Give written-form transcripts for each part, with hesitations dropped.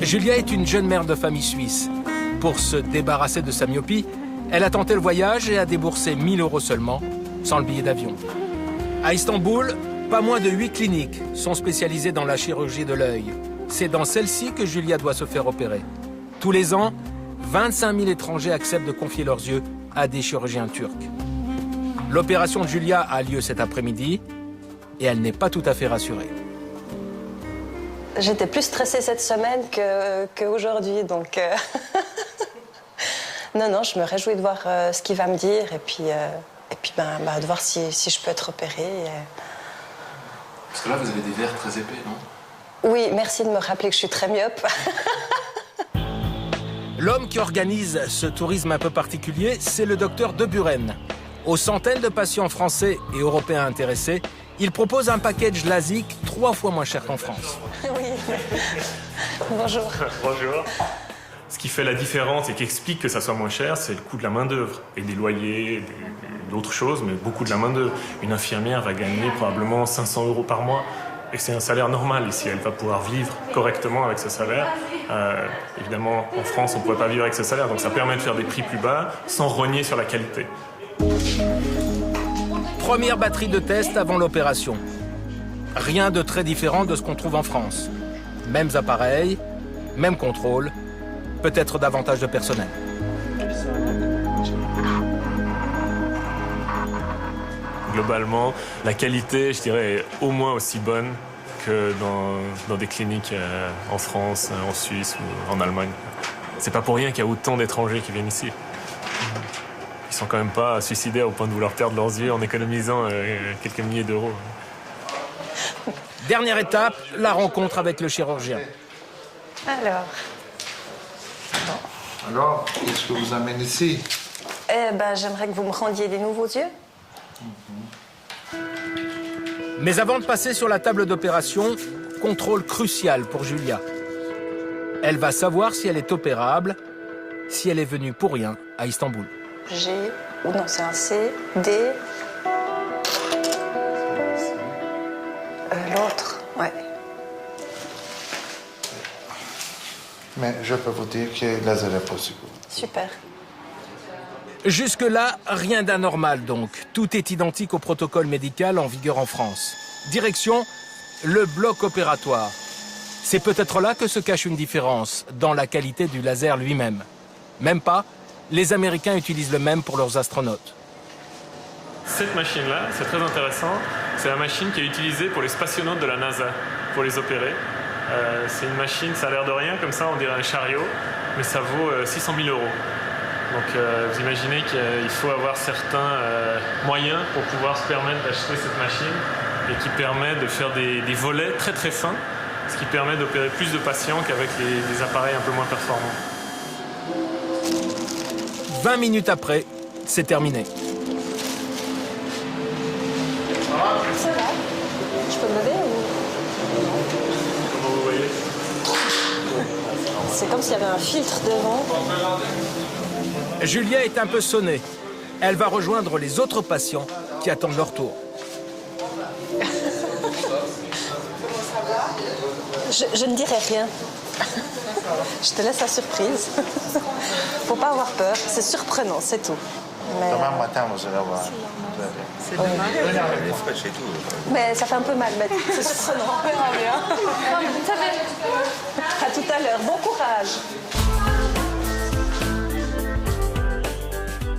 Julia est une jeune mère de famille suisse. Pour se débarrasser de sa myopie, elle a tenté le voyage et a déboursé 1 000 € seulement, sans le billet d'avion. À Istanbul, pas moins de 8 cliniques sont spécialisées dans la chirurgie de l'œil. C'est dans celle-ci que Julia doit se faire opérer. Tous les ans, 25 000 étrangers acceptent de confier leurs yeux à des chirurgiens turcs. L'opération de Julia a lieu cet après-midi et elle n'est pas tout à fait rassurée. J'étais plus stressée cette semaine qu'aujourd'hui, donc... Non, je me réjouis de voir ce qu'il va me dire et puis de voir si je peux être opérée. Parce que là, vous avez des verres très épais, non? Oui, merci de me rappeler que je suis très myope. L'homme qui organise ce tourisme un peu particulier, c'est le docteur De Buren. Aux centaines de patients français et européens intéressés, il propose un package LASIK 3 fois moins cher qu'en France. Oui. Bonjour. Bonjour. Ce qui fait la différence et qui explique que ça soit moins cher, c'est le coût de la main-d'œuvre et des loyers, d'autres choses, mais beaucoup de la main-d'œuvre. Une infirmière va gagner probablement 500 € par mois. Et c'est un salaire normal ici. Elle va pouvoir vivre correctement avec ce salaire. Évidemment, en France, on ne pourrait pas vivre avec ce salaire. Donc ça permet de faire des prix plus bas sans rogner sur la qualité. Première batterie de test avant l'opération. Rien de très différent de ce qu'on trouve en France. Mêmes appareils, même contrôle, peut-être davantage de personnel. Globalement, la qualité, je dirais, est au moins aussi bonne que dans des cliniques en France, en Suisse ou en Allemagne. C'est pas pour rien qu'il y a autant d'étrangers qui viennent ici. Ils sont quand même pas suicidaires au point de vouloir perdre leurs yeux en économisant quelques milliers d'euros. Dernière étape, la rencontre avec le chirurgien. Alors, qu'est-ce que vous amène ici? J'aimerais que vous me rendiez des nouveaux yeux. Mais avant de passer sur la table d'opération, contrôle crucial pour Julia. Elle va savoir si elle est opérable, si elle est venue pour rien à Istanbul. G, ou non, c'est un C, D. L'autre, ouais. Mais je peux vous dire que laser est possible. Super. Jusque-là, rien d'anormal donc. Tout est identique au protocole médical en vigueur en France. Direction, le bloc opératoire. C'est peut-être là que se cache une différence, dans la qualité du laser lui-même. Même pas, les Américains utilisent le même pour leurs astronautes. Cette machine-là, c'est très intéressant. C'est la machine qui est utilisée pour les spationautes de la NASA, pour les opérer. C'est une machine, ça a l'air de rien, comme ça, on dirait un chariot, mais ça vaut 600 000 €. Donc vous imaginez qu'il faut avoir certains moyens pour pouvoir se permettre d'acheter cette machine et qui permet de faire des volets très très fins, ce qui permet d'opérer plus de patients qu'avec des appareils un peu moins performants. 20 minutes après, c'est terminé. Ça va. Je peux me lever ou... Comment vous voyez? C'est comme s'il y avait un filtre devant. Julia est un peu sonnée. Elle va rejoindre les autres patients qui attendent leur tour. Je ne dirai rien. Je te laisse la surprise. Faut pas avoir peur, c'est surprenant, c'est tout. Mais, Demain matin, vous allez voir. c'est mais ça fait un peu mal, mais c'est surprenant. On verra bien. À tout à l'heure, bon courage.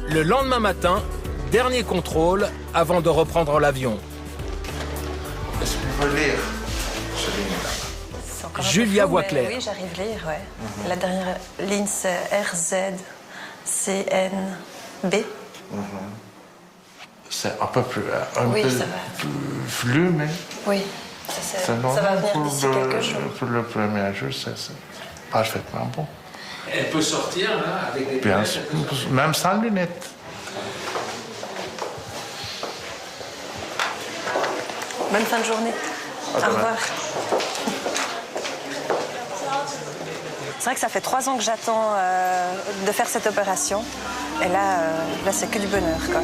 Le lendemain matin, dernier contrôle avant de reprendre l'avion. Est-ce que vous pouvez lire ce ligne-là? C'est encore un peu Julia flou, voit mais clair. Oui, j'arrive à lire, ouais. La dernière ligne, c'est RZCNB. C'est un peu plus, Oui, peu ça va. plus flou, mais Oui, ça va venir d'ici quelques jours. pour le premier jour, c'est parfaitement bon. Elle peut sortir, là, avec des Bien lunettes, sûr, elle peut sortir. même sans lunettes. Bonne fin de journée. Au demain. revoir. C'est vrai que ça fait 3 ans que j'attends de faire cette opération. Et là c'est que du bonheur, quoi.